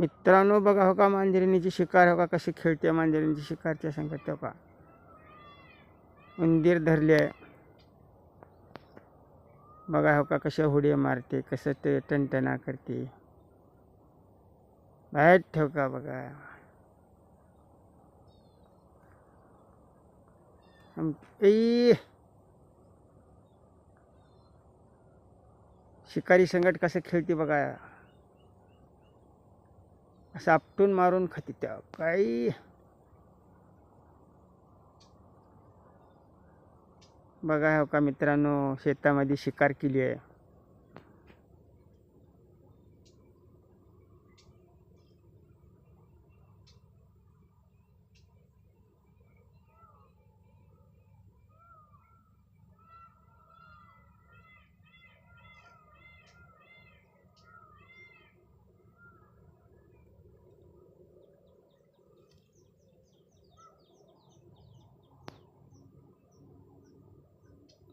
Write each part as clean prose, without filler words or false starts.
मित्रांनो बघा हो का मांजरीनीची शिकार हो का कशी खेळते मांजरीनीची शिकारच्या संगत हो का उंदीर धरले बघा हो का कशा हुडी मारते कसं ते टणटणा करते बाहेर ठेव का बघा शिकारी संगत कसं खेळते बघा असं आपटून मारून खाते त्या काही बघा हो का मित्रांनो शेतामध्ये शिकार केली आहे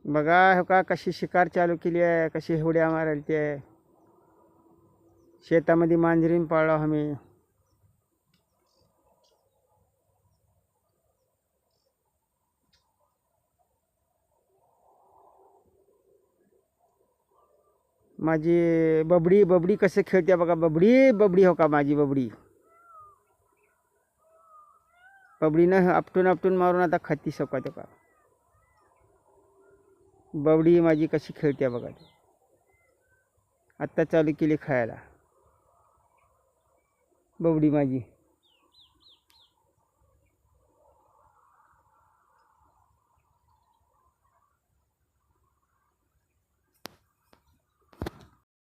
बघा हो का कशी शिकार चालू केली आहे कशी हुड्या मारायला ते शेतामध्ये मांजरीन पाळलो आम्ही माझी बबडी कसे खेळते बघा बबडी हो का माझी बबडीनं आपटून मारून आता खाती सकत हो का बबडी माझी कशी खेळते बघा आत्ता चालू केली खायला बबडी माझी